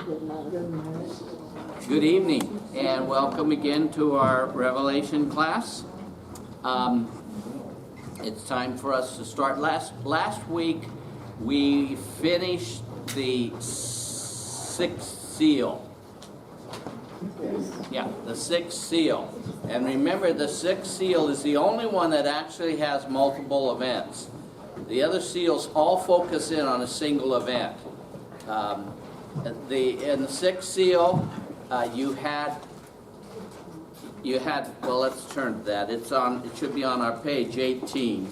Good evening and welcome again to our Revelation class. It's time for us to start. Last week we finished the sixth seal. Yeah, the sixth seal. And remember, the sixth seal is the only one that actually has multiple events. The other seals all focus in on a single event. In the sixth seal, you had. Well, let's turn to that. It should be on our page 18.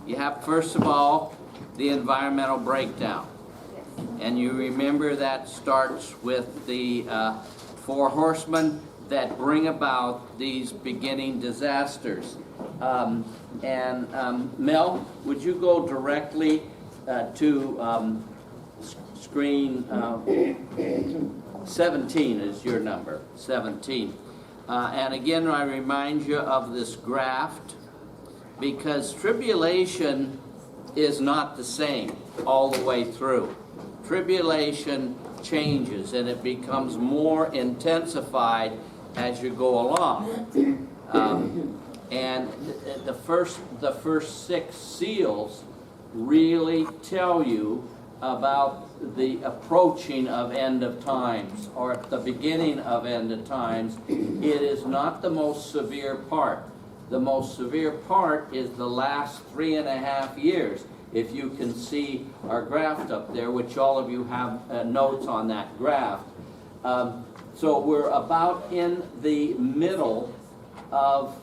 You have, first of all, the environmental breakdown. And you remember that starts with the four horsemen that bring about these beginning disasters. Mel, would you go directly to screen 17 is your number, 17. And again, I remind you of this graph, because tribulation is not the same all the way through. Tribulation changes and it becomes more intensified as you go along. And the first six seals really tell you about the approaching of end of times, or at the beginning of end of times. It is not the most severe part. The most severe part is the last 3.5 years. If you can see our graph up there, which all of you have notes on that graph. So we're about in the middle of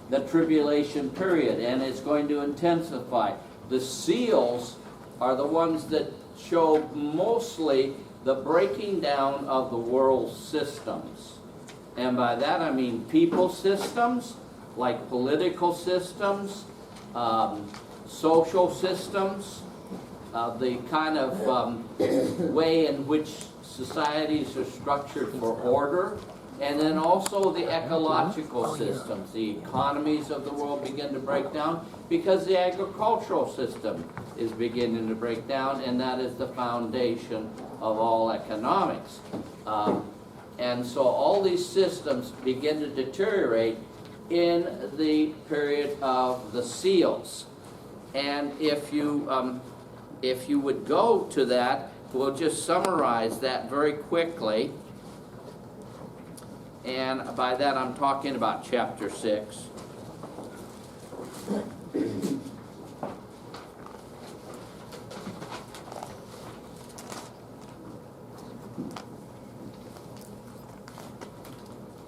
the tribulation period, and it's going to intensify. The seals are the ones that show mostly the breaking down of the world systems. And by that I mean people systems, like political systems, social systems, the kind of way in which societies are structured for order, and then also the ecological systems. The economies of the world begin to break down because the agricultural system is beginning to break down, and that is the foundation of all economics. And so all these systems begin to deteriorate in the period of the seals. And if you would go to that, we'll just summarize that very quickly. And by that I'm talking about chapter 6.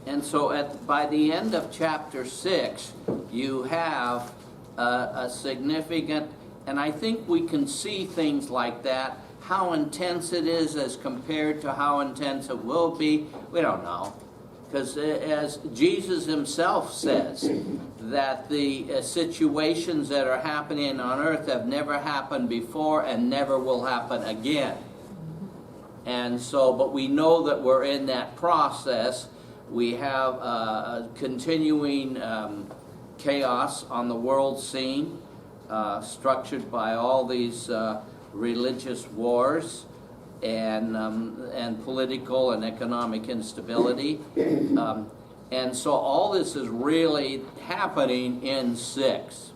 And so by the end of chapter 6, you have a significant, and I think we can see things like that, how intense it is as compared to how intense it will be. We don't know. Because as Jesus himself says, that the situations that are happening on earth have never happened before and never will happen again. And so, but we know that we're in that process. We have a continuing chaos on the world scene, structured by all these religious wars and political and economic instability. And so all this is really happening in 6.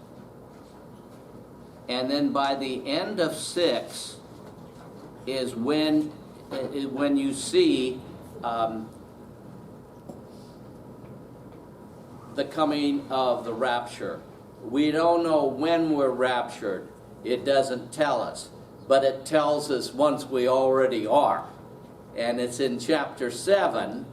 And then by the end of 6 is when you see the coming of the rapture. We don't know when we're raptured. It doesn't tell us. But it tells us once we already are. And it's in chapter 7,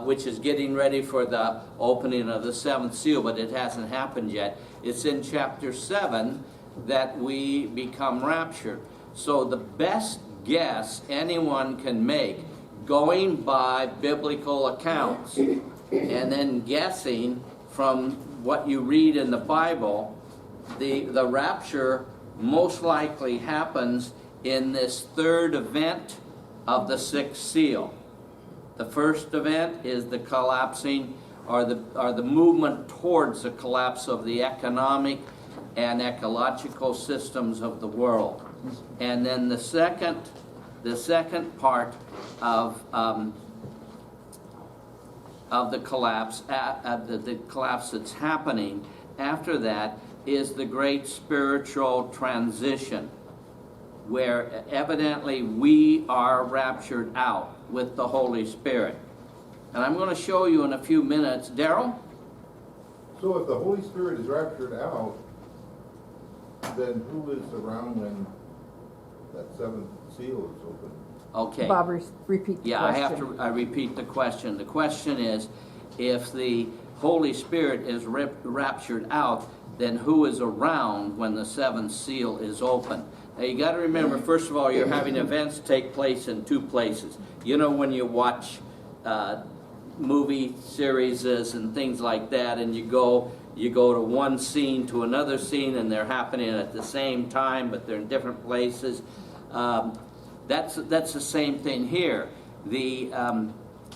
which is getting ready for the opening of the 7th seal, but it hasn't happened yet. It's in chapter 7 that we become raptured. So the best guess anyone can make, going by biblical accounts, and then guessing from what you read in the Bible, the rapture most likely happens in this third event of the 6th seal. The first event is the collapsing or the movement towards the collapse of the economic and ecological systems of the world. And then the second part of the collapse, the collapse that's happening after that, is the great spiritual transition, where evidently we are raptured out with the Holy Spirit. And I'm going to show you in a few minutes. Daryl? So if the Holy Spirit is raptured out, then who is around when that seventh seal is open? Okay. Bob, repeat the Yeah, question. I repeat the question. The question is, if the Holy Spirit is raptured out, then who is around when the seventh seal is open? Now you got to remember, first of all, you're having events take place in two places. You know, when you watch movie series and things like that, and you go to one scene to another scene, and they're happening at the same time, but they're in different places. That's the same thing here. The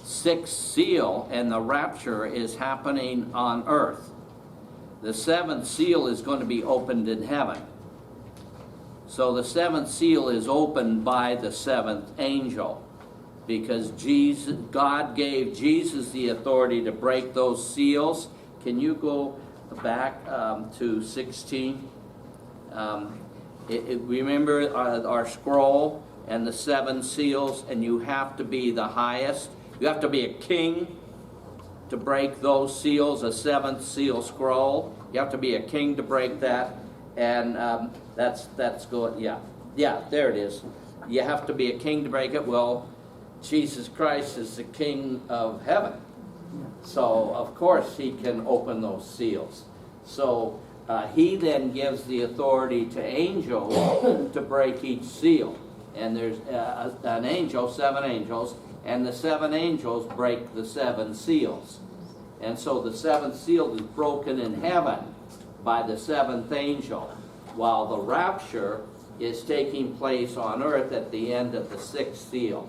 sixth seal and the rapture is happening on earth. The seventh seal is going to be opened in heaven. So the seventh seal is opened by the seventh angel, because God gave Jesus the authority to break those seals. Can you go back to 16? Remember our scroll and the seven seals, and you have to be the highest. You have to be a king to break those seals, a seventh seal scroll. You have to be a king to break that, and that's good. Yeah, there it is. You have to be a king to break it. Well, Jesus Christ is the King of heaven, so of course he can open those seals. So he then gives the authority to angels to break each seal. And there's an angel, 7 angels, and the 7 angels break the 7 seals. And so the 7th seal is broken in heaven by the 7th angel, while the rapture is taking place on earth at the end of the 6th seal.